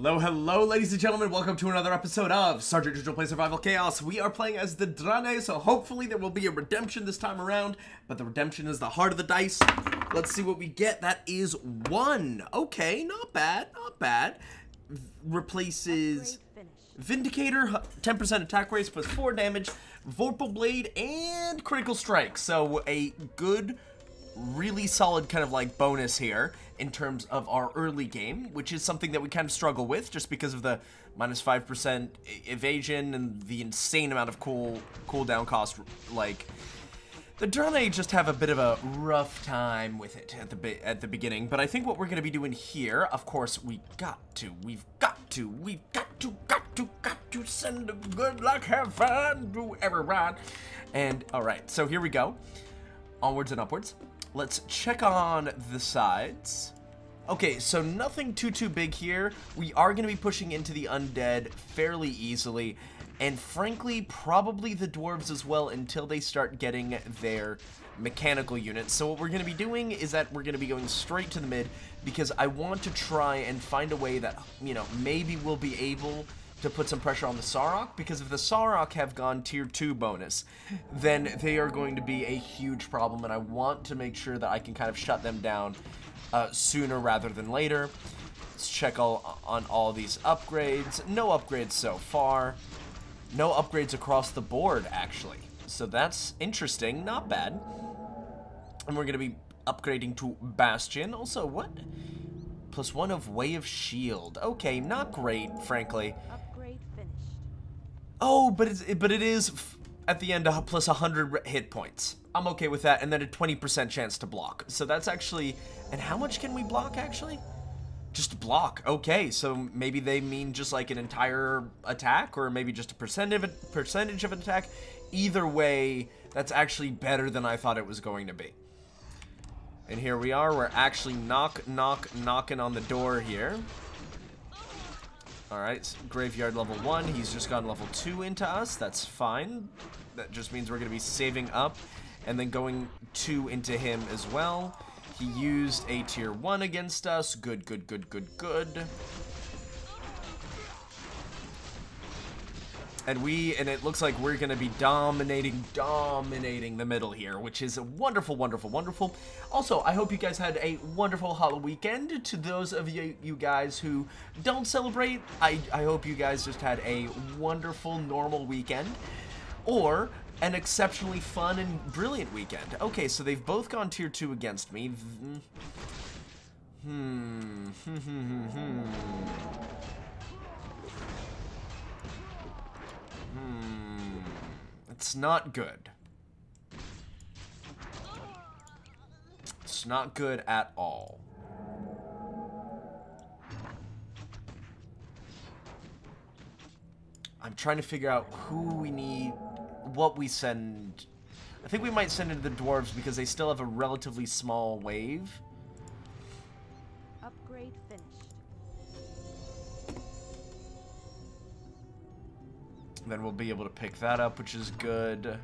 Hello, hello, ladies and gentlemen. Welcome to another episode of Sergeant Digital Play Survival Chaos. We are playing as the Drane, so hopefully there will be a redemption this time around. But the redemption is the heart of the dice. Let's see what we get. That is 1. Okay, not bad, not bad. Replaces Vindicator, 10% attack rates plus 4 damage, Vorpal Blade, and Critical Strike. So a good, really solid kind of like bonus here in terms of our early game, which is something that we kind of struggle with just because of the minus 5% evasion and the insane amount of cooldown cost. Like, the Drane just have a bit of a rough time with it at the beginning, but I think what we're going to be doing here, of course, we've got to send a good luck, have fun, do everyone. And, alright, so here we go. Onwards and upwards. Let's check on the sides. Okay, so nothing too big here. We are going to be pushing into the undead fairly easily, and frankly, probably the dwarves as well until they start getting their mechanical units. So what we're going to be doing is that we're going to be going straight to the mid, because I want to try and find a way that, you know, maybe we'll be able to put some pressure on the Sarok, because if the Sarok have gone tier 2 bonus, then they are going to be a huge problem, and I want to make sure that I can kind of shut them down sooner rather than later. Let's check on all these upgrades. No upgrades so far. No upgrades across the board, actually. So that's interesting, not bad. And we're going to be upgrading to Bastion. Also, what? +1 of Way of Shield. Okay, not great, frankly. Oh, but it is at the end plus 100 hit points. I'm okay with that, and then a 20% chance to block. So that's actually, and how much can we block actually? Just block. Okay, so maybe they mean just like an entire attack, or maybe just a percentage of an attack. Either way, that's actually better than I thought it was going to be. And here we are. We're actually knocking on the door here. Alright, Graveyard level 1. He's just gone level 2 into us. That's fine. That just means we're going to be saving up and then going 2 into him as well. He used a tier 1 against us. Good. And it looks like we're going to be dominating the middle here, which is wonderful. Also, I hope you guys had a wonderful Halloween weekend. To those of you guys who don't celebrate, I hope you guys just had a wonderful, normal weekend. Or an exceptionally fun and brilliant weekend. Okay, so they've both gone tier 2 against me. It's not good. It's not good at all. I'm trying to figure out who we need, what we send. I think we might send into the dwarves because they still have a relatively small wave. Upgrade finished. Then we'll be able to pick that up, which is good.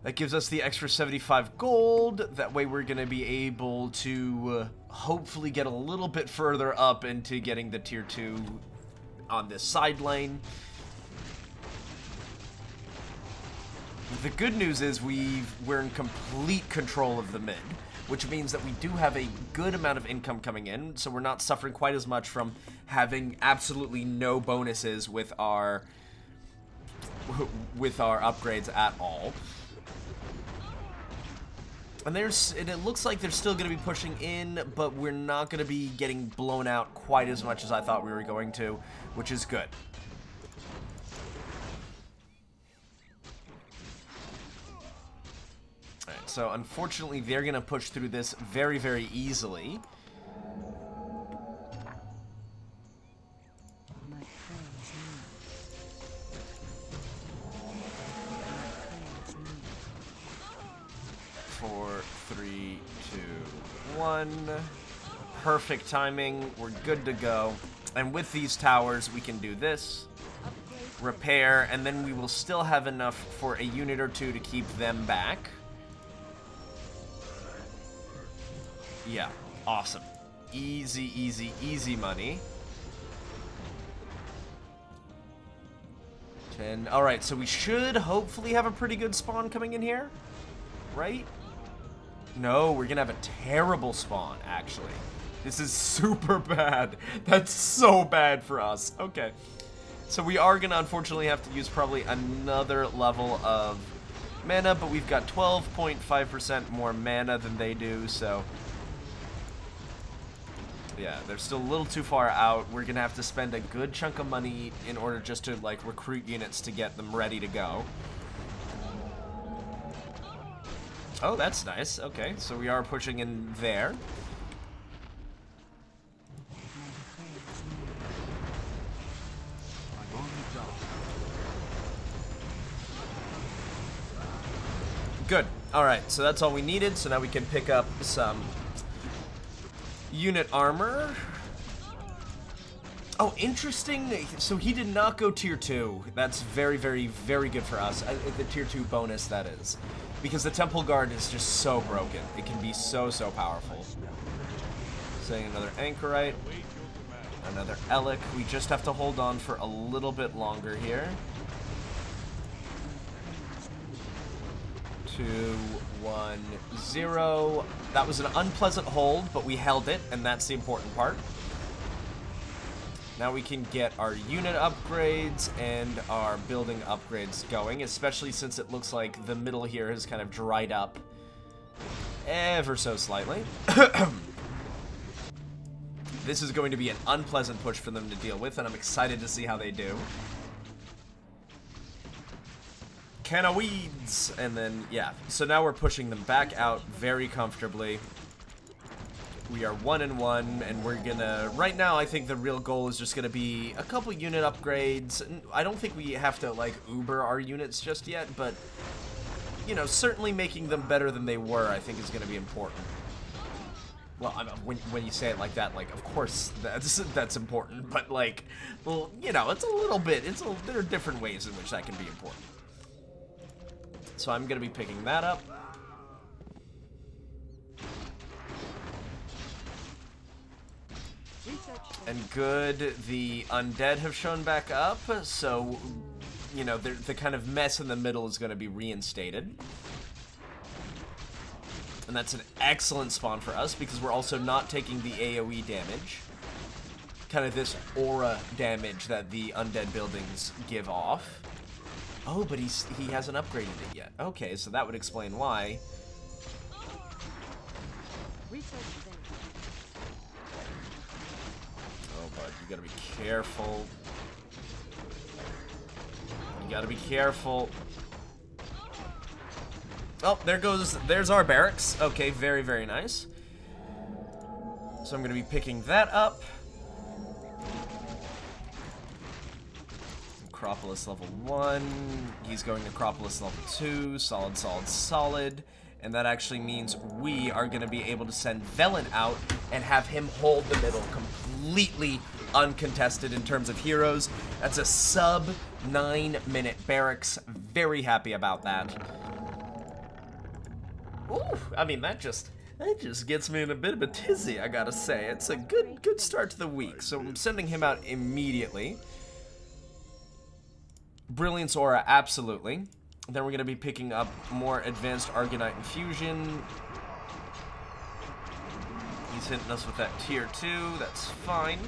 That gives us the extra 75 gold. That way we're going to be able to hopefully get a little bit further up into getting the tier 2 on this side lane. The good news is we're in complete control of the mid, which means that we do have a good amount of income coming in, so we're not suffering quite as much from having absolutely no bonuses with our upgrades at all. And it looks like they're still going to be pushing in, but we're not going to be getting blown out quite as much as I thought we were going to, which is good. Alright, so unfortunately they're going to push through this very easily. Four, three, two, one. Perfect timing. We're good to go. And with these towers, we can do this. Repair, and then we will still have enough for a unit or two to keep them back. Yeah, awesome. easy, easy, easy money. 10. Alright, so we should hopefully have a pretty good spawn coming in here. Right? No, we're gonna have a terrible spawn, actually. This is super bad. That's so bad for us. Okay. So we are gonna unfortunately have to use probably another level of mana, but we've got 12.5% more mana than they do, so yeah, they're still a little too far out. We're gonna have to spend a good chunk of money in order just to like recruit units to get them ready to go. Oh, that's nice. Okay, so we are pushing in there. Good. Alright, so that's all we needed, so now we can pick up some unit armor. Oh, interesting. So he did not go tier 2. That's very, very, very good for us. The tier 2 bonus, that is. Because the Temple Guard is just so broken. It can be so, so powerful. Saying another Anchorite. Another Elec. We just have to hold on for a little bit longer here. 2, 1, 0. That was an unpleasant hold, but we held it, and that's the important part. Now we can get our unit upgrades and our building upgrades going, especially since it looks like the middle here has kind of dried up ever so slightly. This is going to be an unpleasant push for them to deal with, and I'm excited to see how they do. Can of weeds! And then, yeah. So now we're pushing them back out very comfortably. We are 1-1, and we're gonna... Right now, I think the real goal is just gonna be a couple unit upgrades. I don't think we have to, like, Uber our units just yet, but, you know, certainly making them better than they were, I think, is gonna be important. Well, I mean, when you say it like that, like, of course that's important, but, like, well, you know, it's a little bit... there are different ways in which that can be important. So I'm gonna be picking that up. And good, the undead have shown back up, so, you know, the kind of mess in the middle is going to be reinstated. And that's an excellent spawn for us, because we're also not taking the AoE damage. Kind of this aura damage that the undead buildings give off. Oh, but he hasn't upgraded it yet. Okay, so that would explain why. Oh, bud, you gotta be careful. You gotta be careful. Oh, there's our barracks. Okay, very, very nice. So I'm gonna be picking that up. Acropolis level 1. He's going Acropolis level 2. Solid, solid, solid. And that actually means we are going to be able to send Velen out and have him hold the middle completely uncontested in terms of heroes. That's a sub 9-minute barracks. Very happy about that. Ooh, I mean, that just gets me in a bit of a tizzy, I gotta say. It's a good start to the week. So I'm sending him out immediately. Brilliance Aura, absolutely. Then we're going to be picking up more advanced Argonite Infusion. He's hitting us with that tier 2. That's fine.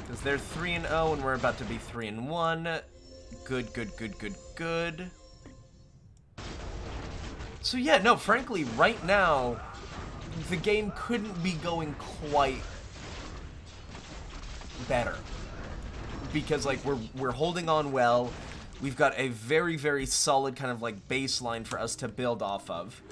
Because they're 3-0 and we're about to be 3-1. Good, good, good, good, good. So yeah, no, frankly, right now, the game couldn't be going quite better. Because, like, we're holding on well. We've got a very, very solid kind of, like, baseline for us to build off of.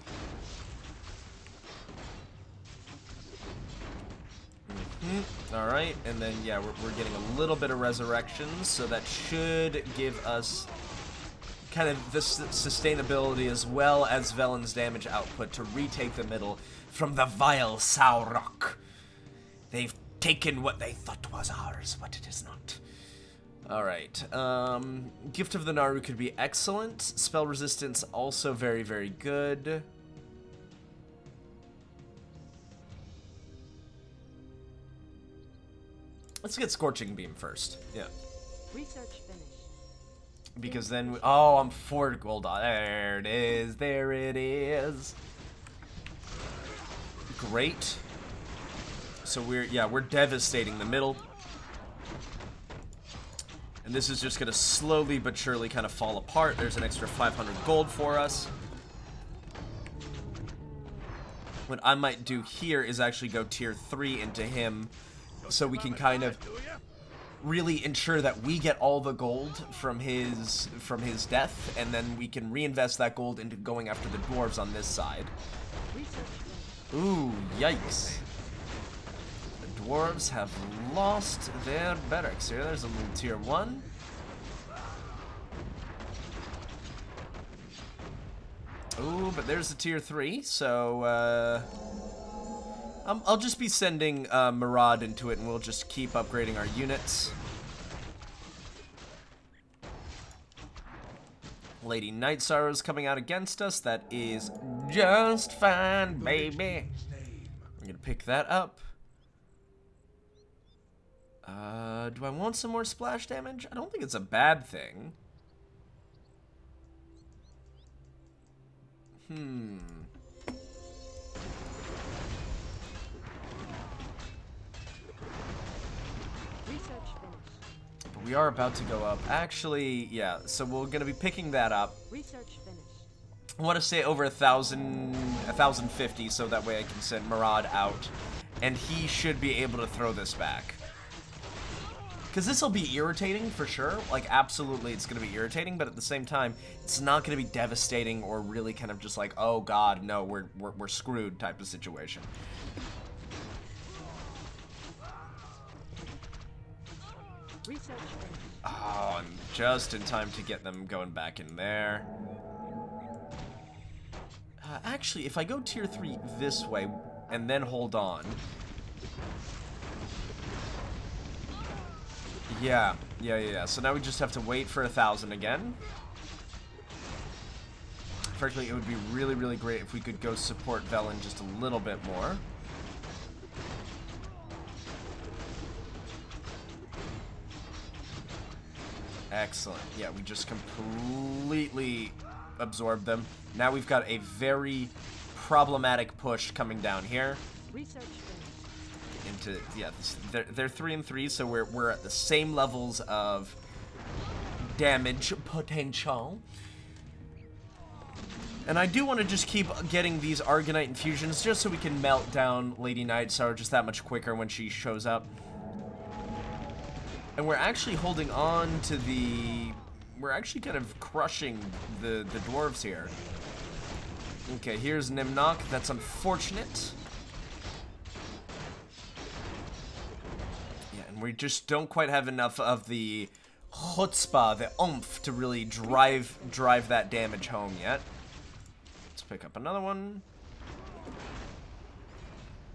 Alright, and then, yeah, we're getting a little bit of resurrections, so that should give us kind of the sustainability as well as Velen's damage output to retake the middle from the vile Saurok. They've taken what they thought was ours, but it is not. Alright, Gift of the Naru could be excellent. Spell resistance also very, very good. Let's get Scorching Beam first. Yeah. Research finished. Because then oh, I'm 4 gold. There it is. There it is. Great. So we're devastating the middle. And this is just going to slowly but surely kind of fall apart. There's an extra 500 gold for us. What I might do here is actually go tier 3 into him so we can kind of really ensure that we get all the gold from his death, and then we can reinvest that gold into going after the dwarves on this side. Ooh, yikes. The dwarves have lost their barracks here. There's a little tier 1. Ooh, but there's a tier 3, so, I'll just be sending, Maraud into it, and we'll just keep upgrading our units. Lady Nightsorrow's coming out against us. That is just fine, baby. We're gonna pick that up. Do I want some more splash damage? I don't think it's a bad thing. But we are about to go up. Actually, yeah, so we're gonna be picking that up. Research finished. I want to say over 1,050, so that way I can send Maraud out, and he should be able to throw this back. Because this will be irritating for sure. Like, absolutely, it's going to be irritating, but at the same time, it's not going to be devastating or really kind of just like, oh god, no, we're screwed type of situation. Oh, I'm just in time to get them going back in there. Actually, if I go tier 3 this way and then hold on. Yeah. So now we just have to wait for 1,000 again. Frankly, it would be really, really great if we could go support Velen just a little bit more. Excellent. Yeah, we just completely absorbed them. Now we've got a very problematic push coming down here. Research into, yeah, they're 3 and 3, so we're at the same levels of damage potential. And I do want to just keep getting these Argonite infusions just so we can melt down Lady Nightsorrow just that much quicker when she shows up. And we're actually holding on to the... We're actually kind of crushing the dwarves here. Okay, here's Nimnok. That's unfortunate. Yeah, and we just don't quite have enough of the chutzpah, the oomph, to really drive that damage home yet. Let's pick up another one.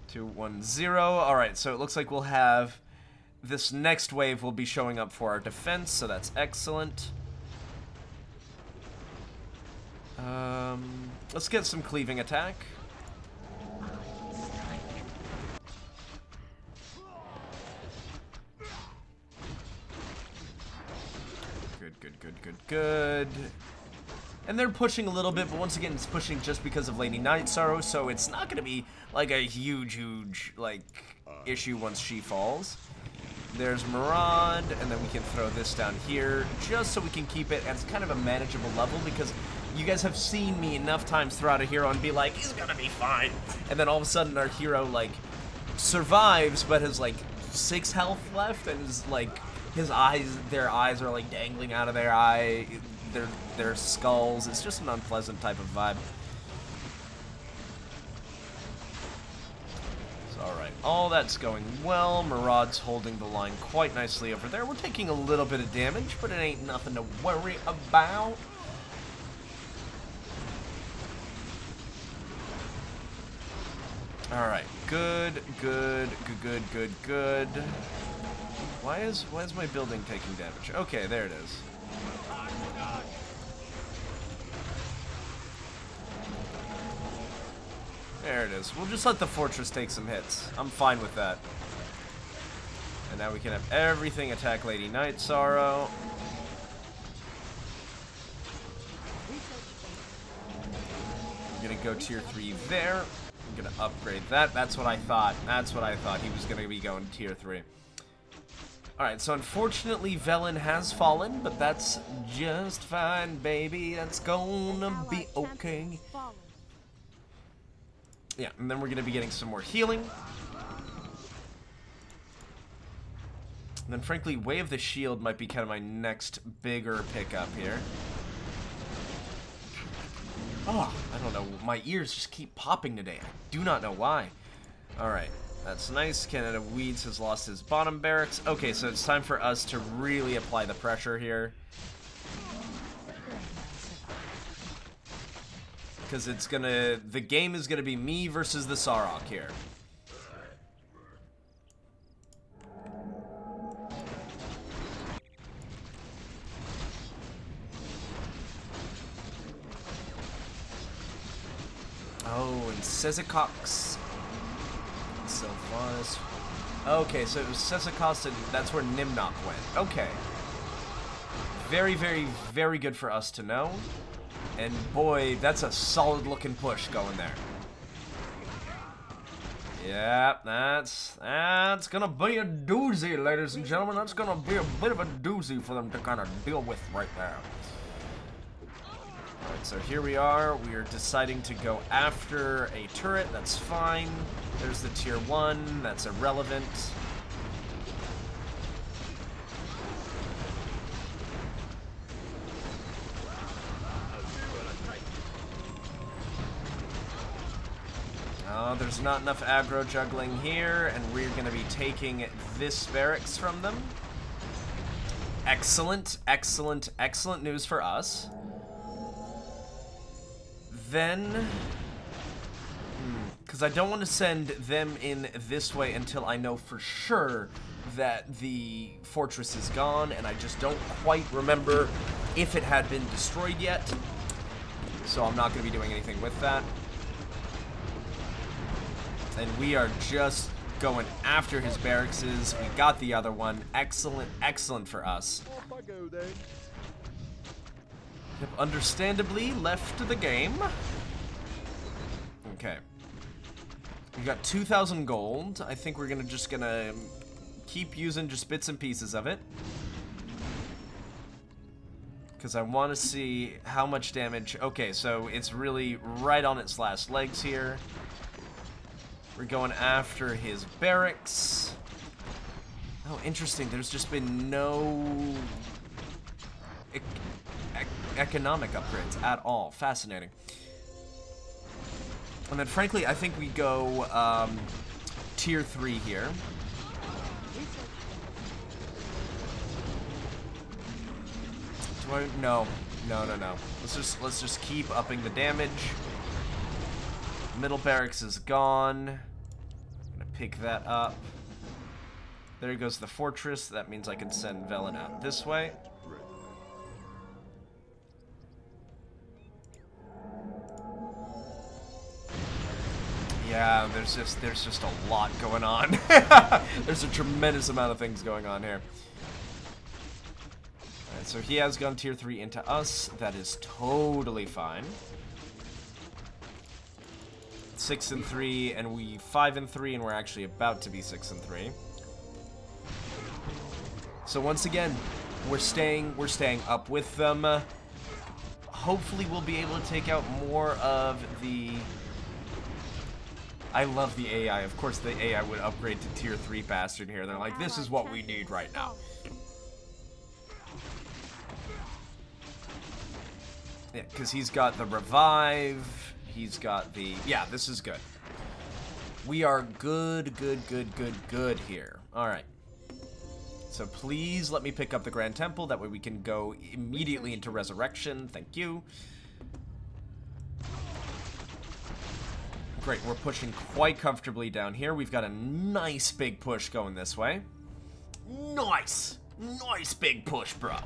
210. Alright, so it looks like we'll have... This next wave will be showing up for our defense, so that's excellent. Let's get some cleaving attack. Good. And they're pushing a little bit, but once again, it's pushing just because of Lady Nightsorrow, so it's not going to be like a huge, like, issue once she falls. There's Maraud, and then we can throw this down here, just so we can keep it at kind of a manageable level, because you guys have seen me enough times throw out a hero and be like, he's gonna be fine. And then all of a sudden our hero, like, survives, but has, like, 6 health left, and is, like, their eyes are, like, dangling out of their skulls. It's just an unpleasant type of vibe. Alright, all that's going well. Maraud's holding the line quite nicely over there. We're taking a little bit of damage, but it ain't nothing to worry about. Alright, good. Why is my building taking damage? Okay, there it is. There it is. We'll just let the fortress take some hits. I'm fine with that. And now we can have everything attack Lady Night Sorrow. I'm gonna go tier 3 there. I'm gonna upgrade that. That's what I thought. That's what I thought. He was gonna be going tier 3. Alright, so unfortunately Velen has fallen, but that's just fine, baby. That's gonna be okay. Yeah, and then we're gonna be getting some more healing. And then frankly, Way of the Shield might be kind of my next bigger pickup here. Oh, I don't know. My ears just keep popping today. I do not know why. Alright, that's nice. Canada Weeds has lost his bottom barracks. Okay, so it's time for us to really apply the pressure here. Because it's gonna... The game is gonna be me versus the Sarok here. Oh, and Sezacox. Sylvanas. Okay, so it was Sezacox, and that's where Nimnok went. Okay. Very, very, very good for us to know. And boy, that's a solid-looking push going there. Yeah, that's gonna be a doozy, ladies and gentlemen. That's gonna be a bit of a doozy for them to kind of deal with right there. Alright, so here we are. We are deciding to go after a turret. That's fine. There's the tier 1. That's irrelevant. Oh, there's not enough aggro juggling here, and we're going to be taking this barracks from them. Excellent, excellent, excellent news for us. Then, because I don't want to send them in this way until I know for sure that the fortress is gone, and I just don't quite remember if it had been destroyed yet. So I'm not going to be doing anything with that. And we are just going after his barracks. We got the other one. Excellent, excellent for us. Yep, understandably left the game. Okay. We got 2,000 gold. I think we're just gonna keep using just bits and pieces of it. Because I want to see how much damage... Okay, so it's really right on its last legs here. We're going after his barracks. Oh, interesting. There's just been no economic upgrades at all. Fascinating. And then, frankly, I think we go tier 3 here. Do I? No. No, no, no. Let's just keep upping the damage. Middle barracks is gone. I'm gonna pick that up. There goes the fortress. That means I can send Velen out this way. Yeah, there's just a lot going on. There's a tremendous amount of things going on here. Alright, so he has gone tier 3 into us. That is totally fine. 6 and 3, and we 5 and 3, and we're actually about to be 6 and 3. So once again, we're staying up with them. Hopefully, we'll be able to take out more of the. I love the AI. Of course, the AI would upgrade to tier 3 bastard here. They're like, this is what we need right now. Yeah, because he's got the revive. He's got the... Yeah, this is good. We are good here. Alright. So please let me pick up the Grand Temple. That way we can go immediately into Resurrection. Thank you. Great, we're pushing quite comfortably down here. We've got a nice big push going this way. Nice! Nice big push, bro.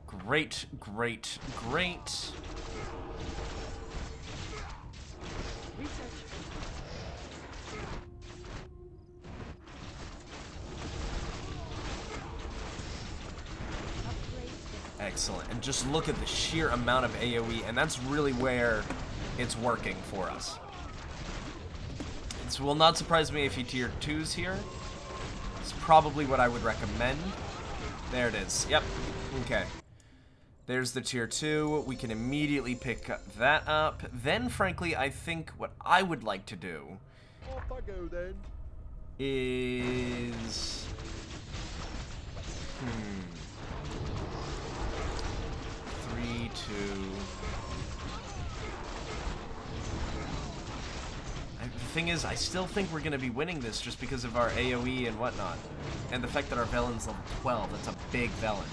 Great, great, great. Excellent. And just look at the sheer amount of AoE, and that's really where it's working for us. It will not surprise me if he tier 2s here. It's probably what I would recommend. There it is. Yep. Okay. There's the tier 2. We can immediately pick that up. Then, frankly, I think what I would like to do Off I go then. is... 3, 2... The thing is, I still think we're going to be winning this just because of our AoE and whatnot. And the fact that our Velen's level 12, that's a big Velen.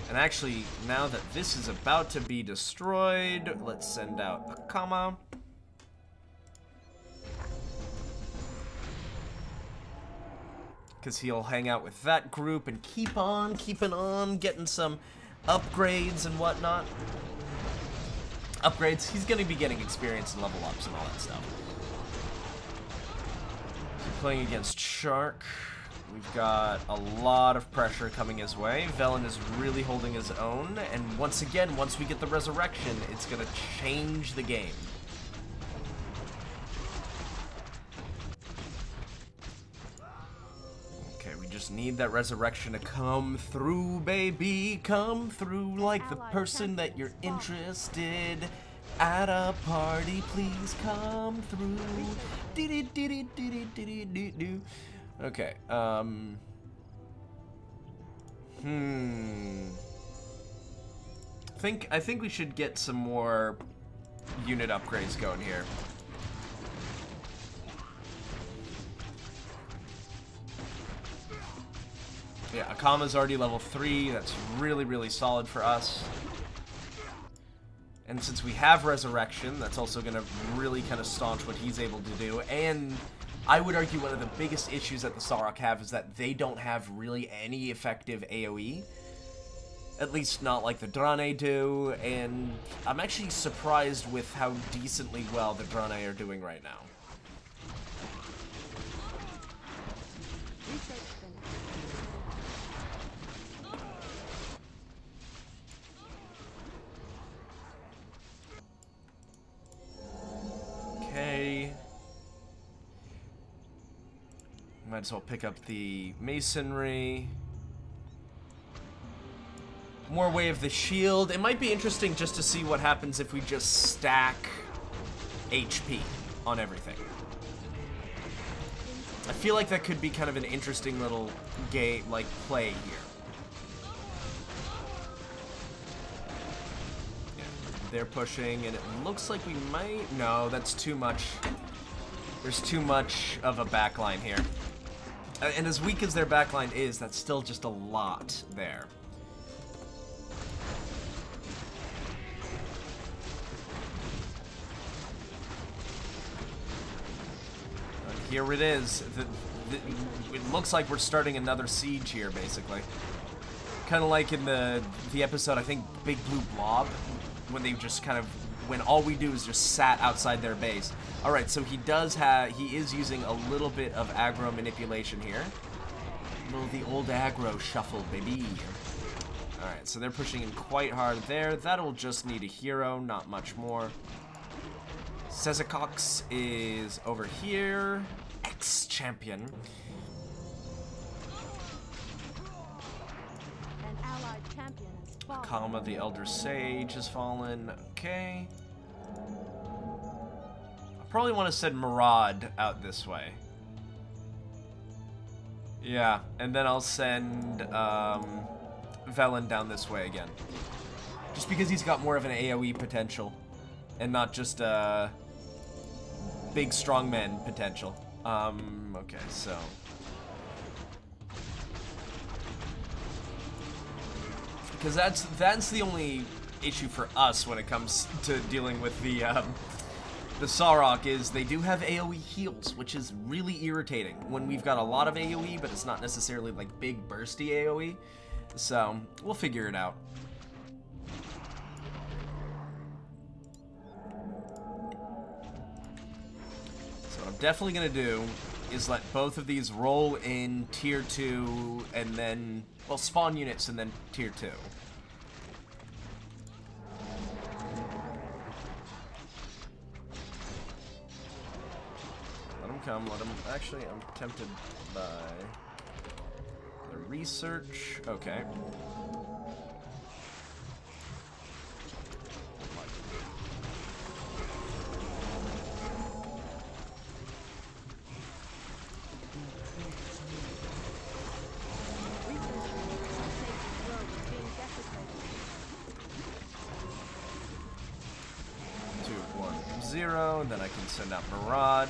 And actually, now that this is about to be destroyed, let's send out Akama. Because he'll hang out with that group and keep on keeping on, getting some upgrades and whatnot. Upgrades, he's going to be getting experience and level ups and all that stuff. Playing against Shark. We've got a lot of pressure coming his way. Velen is really holding his own, and once again, once we get the resurrection, it's gonna change the game. Okay, we just need that resurrection to come through, baby. Come through like the person that you're interested at a party, please come through. Okay, I think we should get some more unit upgrades going here. Yeah, Akama's already level 3. That's really, really solid for us. And since we have Resurrection, that's also going to really kind of staunch what he's able to do. And I would argue one of the biggest issues that the Sarok have is that they don't have really any effective AoE. At least not like the Drane do. And I'm actually surprised with how decently well the Drane are doing right now. Research finished. Okay. Might as well pick up the Masonry. More Way of the Shield. It might be interesting just to see what happens if we just stack HP on everything. I feel like that could be kind of an interesting little game, like, play here. Yeah, they're pushing, and it looks like we might... No, that's too much. There's too much of a backline here. And as weak as their backline is, that's still just a lot there. Here it is. It looks like we're starting another siege here, basically. Kind of like in the episode, I think, Big Blue Blob, when they just kind of, when all we do is just sat outside their base. All right, so he is using a little bit of aggro manipulation here. The old aggro shuffle, baby. All right, so they're pushing in quite hard there. That'll just need a hero, not much more. Sezacox is over here. Ex-champion. An allied champion has fallen. Akama, the Elder Sage, has fallen. Okay. I probably want to send Murad out this way. Yeah, and then I'll send Velen down this way again. Just because he's got more of an AoE potential. And not just big strongman potential. Okay, so. Because that's the only issue for us when it comes to dealing with the Sarok is they do have AoE heals, which is really irritating when we've got a lot of AoE, but it's not necessarily like big bursty AoE. So, we'll figure it out. So what I'm definitely gonna do is let both of these roll in tier 2 and then, well, spawn units and then tier 2. Let them come, let them... Actually, I'm tempted by the research. Okay. And then I can send out Maraud.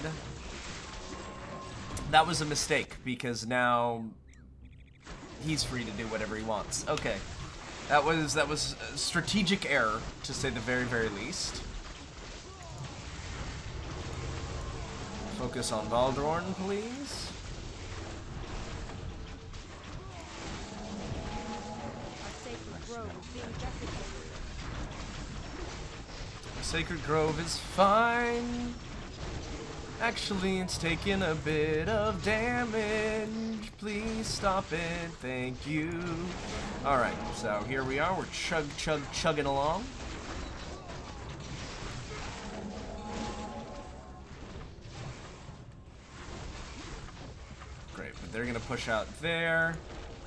That was a mistake, because now he's free to do whatever he wants. Okay. That was a strategic error, to say the very, very least. Focus on Valdorn, please. Sacred Grove is fine. Actually, it's taking a bit of damage. Please stop it. Thank you. Alright, so here we are. We're chugging along. Great, but they're gonna push out there.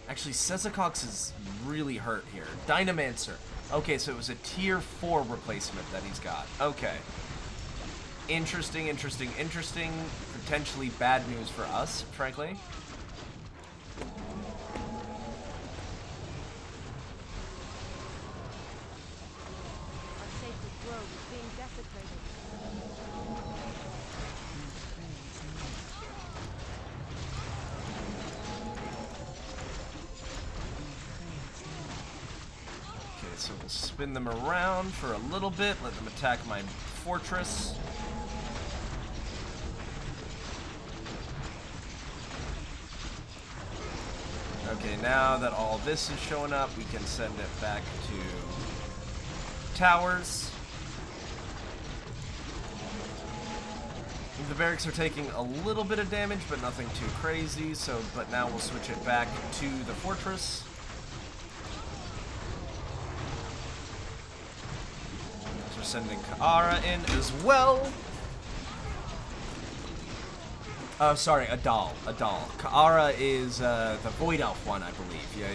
Actually, Sezacox is really hurt here. Dynamancer. Okay, so it was a tier 4 replacement that he's got. Okay. Interesting, interesting, interesting. Potentially bad news for us, frankly. Our sacred grove is being desecrated. So we'll spin them around for a little bit, let them attack my fortress. Okay, now that all this is showing up, we can send it back to towers. The barracks are taking a little bit of damage, but nothing too crazy, but now we'll switch it back to the fortress. Sending Kaara in as well. Oh, sorry, Adal. Kaara is the Void Elf one, I believe. Yeah.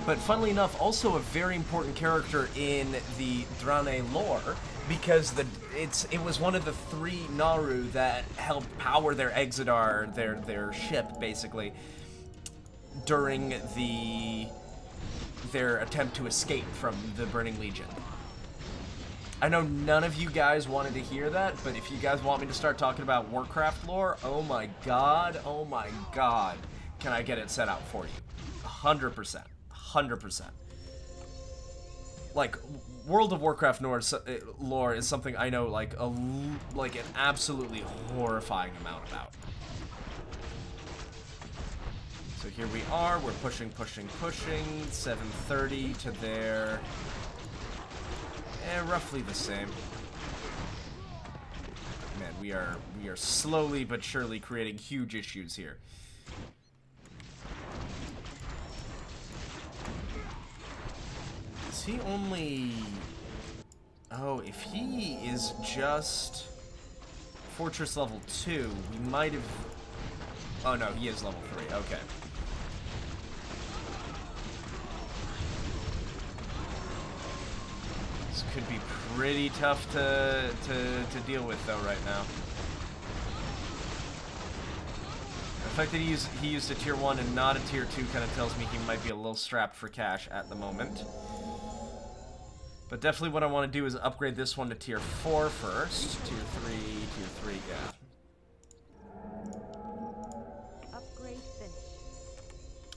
But funnily enough, also a very important character in the Draenei lore, because it was one of the 3 Naru that helped power their Exodar, their ship, basically, during their attempt to escape from the Burning Legion. I know none of you guys wanted to hear that, but if you guys want me to start talking about Warcraft lore, oh my god, can I get it set out for you? 100%. 100%. Like, World of Warcraft lore is something I know, like an absolutely horrifying amount about. So here we are, we're pushing, 730 to there. Roughly the same. Man, we are slowly but surely creating huge issues here. Is he only... Oh, if he is just Fortress level 2, we might have... Oh no, he is level 3, okay. Could be pretty tough to deal with though right now. The fact that he used a tier 1 and not a tier 2 kind of tells me he might be a little strapped for cash at the moment. But definitely what I want to do is upgrade this one to tier 4 first. Tier 3, yeah. Upgrade finished.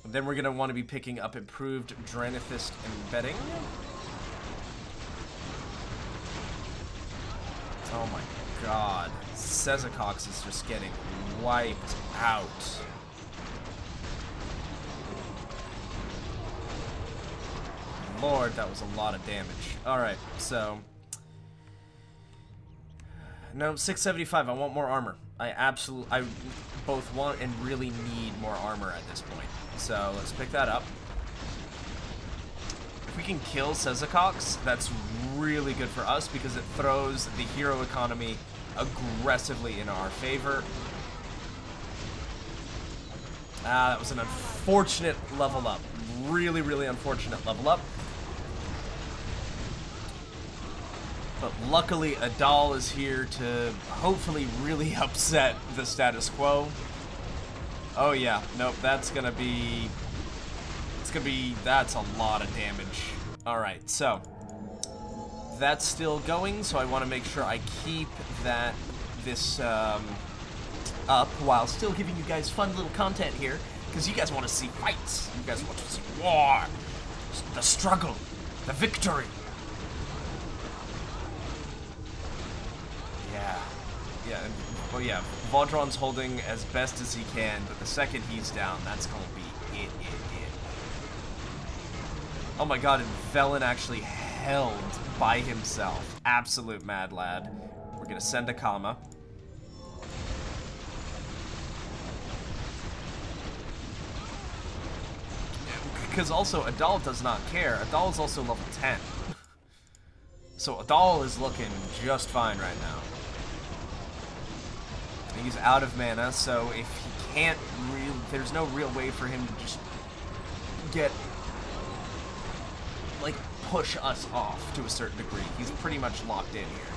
And then we're going to want to be picking up improved Dranathist embedding. Oh my god. Sezacox is just getting wiped out. Lord, that was a lot of damage. Alright, so... No, 675. I want more armor. I both want and really need more armor at this point. So let's pick that up. If we can kill Sezacox, that's really good for us because it throws the hero economy aggressively in our favor. That was an unfortunate level up. Really, really unfortunate level up. But luckily, Adal is here to hopefully really upset the status quo. Oh yeah, nope, that's gonna be... that's a lot of damage. Alright, so... that's still going, so I want to make sure I keep this up while still giving you guys fun little content here, because you guys want to see fights. You guys want to see war. The struggle. The victory. Yeah, well, yeah, Vaudron's holding as best as he can, but the second he's down, that's gonna be it. Oh my god, and Velen actually held by himself. Absolute mad lad. We're gonna send a Kama. Because also, Adal does not care. Adal is also level 10. So Adal is looking just fine right now. He's out of mana, so if he can't there's no real way for him to just get, like, push us off to a certain degree. He's pretty much locked in here.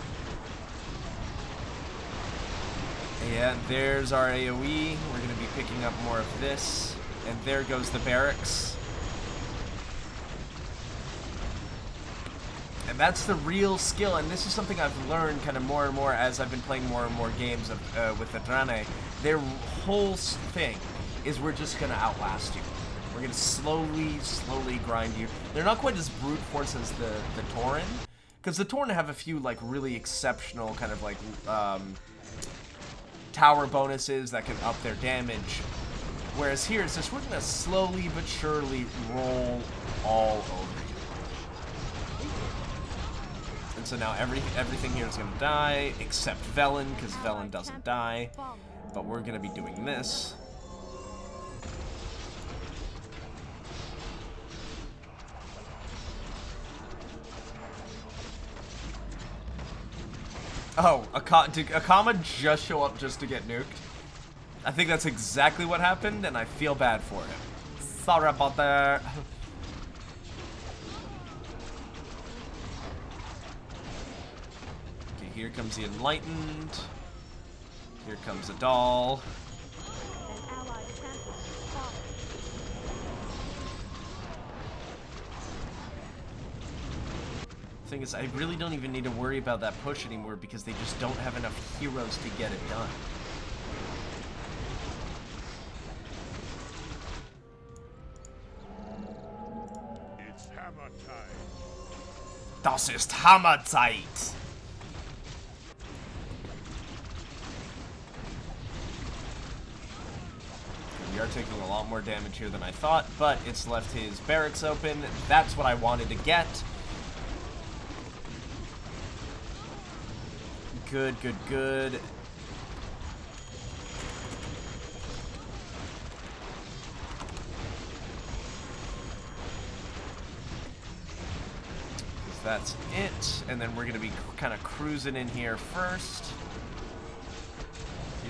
Yeah, there's our AoE. We're going to be picking up more of this. And there goes the barracks. And that's the real skill, and this is something I've learned kind of more and more as I've been playing more and more games with the Drane. Their whole thing is we're just going to outlast you. We're going to slowly grind you. They're not quite as brute force as the Tauren, because the Tauren have a few, like, really exceptional kind of, like, tower bonuses that can up their damage. Whereas here, it's just we're going to slowly but surely roll all over you. And so now everything here is going to die, except Velen, because Velen doesn't die. But we're going to be doing this. Oh, did Akama just show up just to get nuked? I think that's exactly what happened, and I feel bad for him. Sorry about that. Here comes the Enlightened. Here comes Adal. Thing is, I really don't even need to worry about that push anymore because they just don't have enough heroes to get it done. It's hammer time. Das ist Hammerzeit! We are taking a lot more damage here than I thought, but it's left his barracks open. That's what I wanted to get. Good, good, good. That's it. And then we're going to be kind of cruising in here first.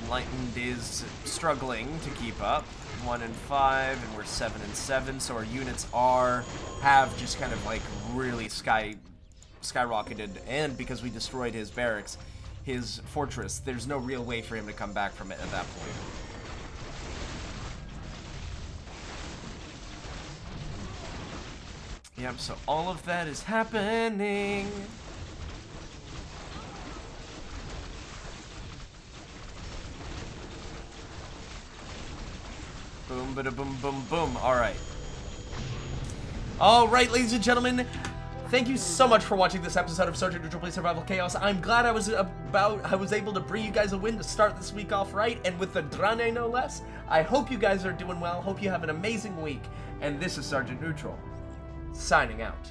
Enlightened is struggling to keep up. 1 and 5, and we're 7 and 7. So our units have just kind of like really skyrocketed. And because we destroyed his barracks, his fortress, there's no real way for him to come back from it at that point. Yep, so all of that is happening. Boom, bada boom, boom, boom. Alright. Alright, ladies and gentlemen. Thank you so much for watching this episode of Sergeant Neutral Play Survival Chaos. I'm glad I was able to bring you guys a win to start this week off right, and with the Drane no less. I hope you guys are doing well. Hope you have an amazing week. And this is Sergeant Neutral, signing out.